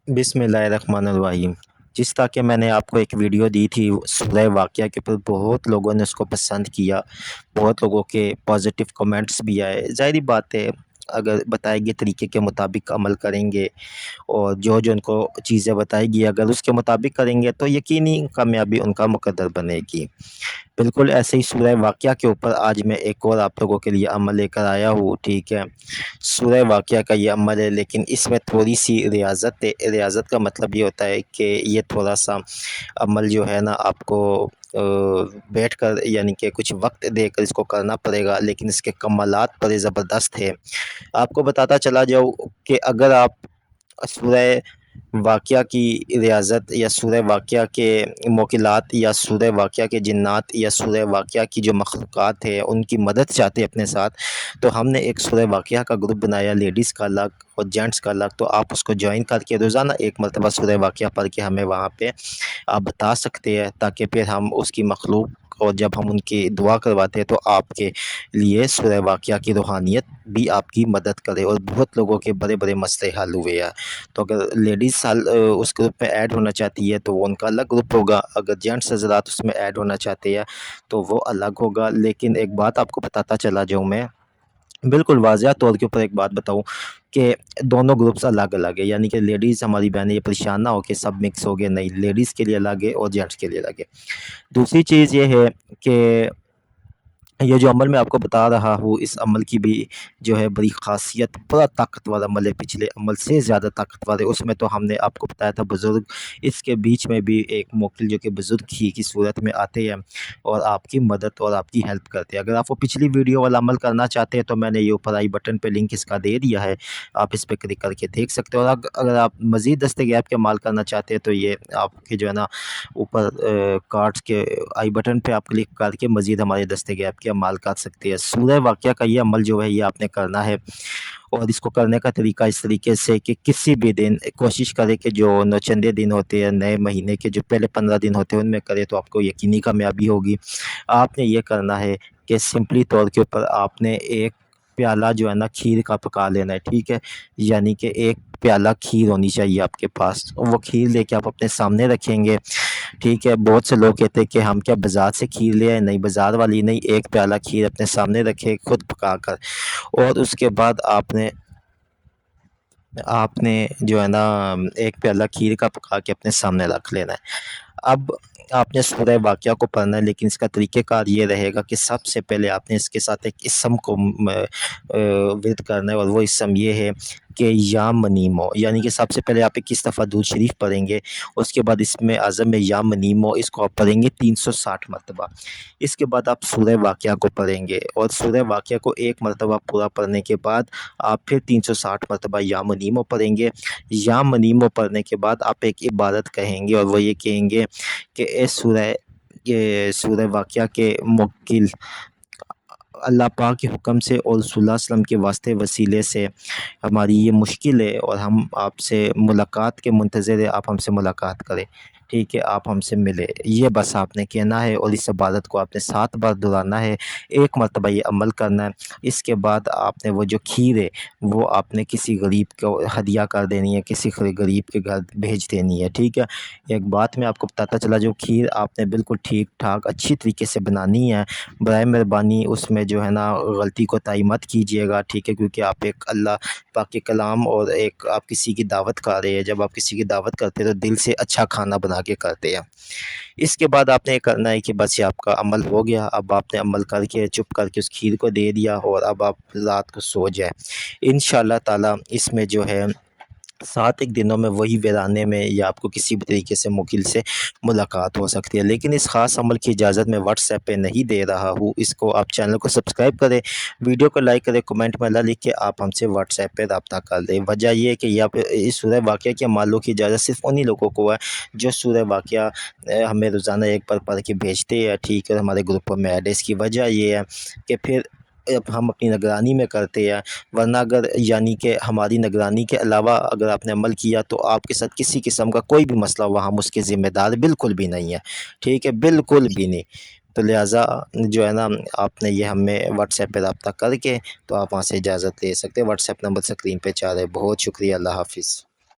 बिस्मिल्लाहिर्रहमानिर्रहीम। जिस तरह के मैंने आपको एक वीडियो दी थी सूरह वाक़िया के ऊपर, बहुत लोगों ने उसको पसंद किया, बहुत लोगों के पॉज़िटिव कमेंट्स भी आए। ज़ाहिर-सी बात है, अगर बताए गए तरीके के मुताबिक अमल करेंगे और जो-जो उनको चीज़ें बताई गई अगर उसके मुताबिक करेंगे तो यकीनी कामयाबी उनका मुकद्दर बनेगी। बिल्कुल ऐसे ही सूरह वाक़िया के ऊपर आज मैं एक और आप लोगों के लिए अमल लेकर आया हूँ, ठीक है। सूरह वाक़िया का ये अमल है, लेकिन इसमें थोड़ी-सी रियाज़त है। रियाज़त का मतलब ये होता है कि ये थोड़ा-सा अमल जो है ना आपको बैठकर यानी कि कुछ वक़्त देकर इसको करना पड़ेगा, लेकिन इसके कमालात बड़े ज़बरदस्त है। आपको बताता चला जाऊँ कि अगर आप सूरह वाक़िया की रियाज़त या सूरह वाक़िया के मोकिलात या सूरह वाक़िया के जिन्नात या सूरह वाक़िया की जो मखलूक़ात है उनकी मदद चाहते हैं अपने साथ, तो हमने एक सूरह वाक़िया का ग्रुप बनाया, लेडीज़ का अलग और जेंट्स का अलग। तो आप उसको जॉइन करके रोज़ाना एक मरतबा सूरह वाक़िया पढ़ के हमें वहाँ पे आप बता सकते हैं, ताकि फिर हम उसकी मखलूक और जब हम उनकी दुआ करवाते हैं तो आपके लिए सूरह वाक़िया की रूहानियत भी आपकी मदद करे, और बहुत लोगों के बड़े-बड़े मसले हल हुए हैं। तो अगर लेडीज़ उस ग्रुप में ऐड होना चाहती है तो वो उनका अलग ग्रुप होगा, अगर जेंट्स हज़रात उसमें ऐड होना चाहते हैं तो वो अलग होगा। लेकिन एक बात आपको बताता चला जाऊँ मैं, बिल्कुल वाज़िया तौर के ऊपर एक बात बताऊँ कि दोनों ग्रुप्स अलग-अलग है, यानी कि लेडीज़ हमारी बहनें ये परेशान ना हो कि सब मिक्स हो गए, नहीं, लेडीज़ के लिए अलग है और जेंट्स के लिए अलग है। दूसरी चीज़ ये है कि ये जो अमल मैं आपको बता रहा हूँ, इस अमल की भी जो है बड़ी ख़ासियत, बड़ा ताकतवर अमल है, पिछले अमल से ज़्यादा ताकतवर है। उसमें तो हमने आपको बताया था बुज़ुर्ग, इसके बीच में भी एक मोकिल जो कि बुज़ुर्ग ही की सूरत में आते हैं और आपकी मदद और आपकी हेल्प करते हैं। अगर आप वो पिछली वीडियो वाला अमल करना चाहते हैं तो मैंने ये ऊपर आई बटन पे लिंक इसका दे दिया है, आप इस पे क्लिक करके देख सकते हो। और अगर आप मज़ीद दस्तगियाब के अमाल करना चाहते हैं तो ये आपके जो है ना ऊपर कार्ड्स के आई बटन पे आप क्लिक करके मज़ीद हमारे दस्तगियाब के अमाल कर सकते हैं। सूरह वाक़िया का ये अमल जो है ये आपने करना है, और इसको करने का तरीका इस तरीके से कि किसी भी दिन कोशिश करें कि जो नौचंदे दिन होते हैं, नए महीने के जो पहले 15 दिन होते हैं उनमें करें तो आपको यकीनी कामयाबी होगी। आपने ये करना है कि सिंपली तौर के ऊपर आपने एक प्याला जो है ना खीर का पका लेना है, ठीक है? यानी कि एक प्याला खीर होनी चाहिए आपके पास, वो खीर लेके आप अपने सामने रखेंगे, ठीक है। बहुत से लोग कहते हैं कि हम क्या बाज़ार से खीर ले आए, नहीं, बाज़ार वाली नहीं, एक प्याला खीर अपने सामने रखें खुद पकाकर, और उसके बाद आपने आपने जो है ना एक प्याला खीर का पका के अपने सामने रख लेना है। अब आपने सूरह वाक़िया को पढ़ना है, लेकिन इसका तरीक़ेकार ये रहेगा कि सबसे पहले आपने इसके साथ एक इस्म को विर्द करना है, और वो इस्म ये है कि या मनीमो, यानी कि सबसे पहले आप 21 दफ़ा दुरूद शरीफ पढ़ेंगे, उसके बाद इसमें आज़म में या मनीमो इसको आप पढ़ेंगे 360 मरतबा। इसके बाद आप सूरह वाक़िया को पढ़ेंगे, और सूरह वाक़िया को एक मरतबा पूरा पढ़ने के बाद आप फिर 360 मरतबा या मनीमो पढ़ेंगे। या मनीमो पढ़ने के बाद आप एक इबारत कहेंगे, और वो ये कहेंगे कि ये सूरह वाक़िया के मुवक्किल अल्लाह पाक के हुक्म से और रसूलुल्लाह सल्लल्लाहु अलैहि वसल्लम के वास्ते वसीले से हमारी ये मुश्किल है, और हम आपसे मुलाकात के मुंतज़िर हैं, आप हमसे मुलाकात करें, ठीक है? आप हमसे मिलें। ये बस आपने कहना है, और इस इबादत को आपने 7 बार दोहराना है, एक मरतबा ये अमल करना है। इसके बाद आपने वो जो खीर है वो आपने किसी गरीब को हदिया कर देनी है, किसी गरीब के घर भेज देनी है, ठीक है? एक बात मैं आपको बताता चला जाऊँ, खीर आपने बिल्कुल ठीक-ठाक अच्छी तरीके से बनानी है। बराए मेहरबानी उसमें जो है ना गलती कोताही मत कीजिएगा, ठीक है? क्योंकि आप एक अल्लाह पाक के कलाम और एक आप किसी की दावत कर रहे हैं, जब आप किसी की दावत करते हैं तो दिल से अच्छा खाना बना के करते हैं। इसके बाद आपने ये करना है कि बस ये आपका अमल हो गया, अब आपने अमल करके चुप करके उस खीर को दे दिया, और अब आप रात को सो जाएँ। इंशाअल्लाह ताला इसमें जो है 7 एक दिनों में वही वीराने में या आपको किसी भी तरीके से मुकिल से मुलाकात हो सकती है। लेकिन इस ख़ास अमल की इजाज़त मैं व्हाट्सएप पे नहीं दे रहा हूँ। इसको आप चैनल को सब्सक्राइब करें, वीडियो को लाइक करें, कमेंट में अल्लाह लिख के आप हमसे व्हाट्सएप पे राब्ता कर लें। वजह ये है कि या फिर इस सूरह वाक़िया के अमालों की इजाज़त सिर्फ़ उन्हीं लोगों को है जो सूरह वाक़िया हमें रोज़ाना एक बार पढ़ के भेजते हैं, ठीक है? हमारे ग्रुपों में ऐड है। इसकी वजह ये है कि फिर अब हम अपनी निगरानी में करते हैं, वरना अगर यानी कि हमारी निगरानी के अलावा अगर आपने अमल किया तो आपके साथ किसी किस्म का कोई भी मसला हुआ हम उसके ज़िम्मेदार बिल्कुल भी नहीं है, ठीक है? बिल्कुल भी नहीं। तो लिहाज़ा जो है ना आपने ये हमें व्हाट्सएप पे रब्ता करके तो आप वहाँ से इजाज़त ले सकते हैं। व्हाट्सएप नंबर स्क्रीन पे चाह रहे। बहुत शुक्रिया, अल्लाह हाफ़िज़।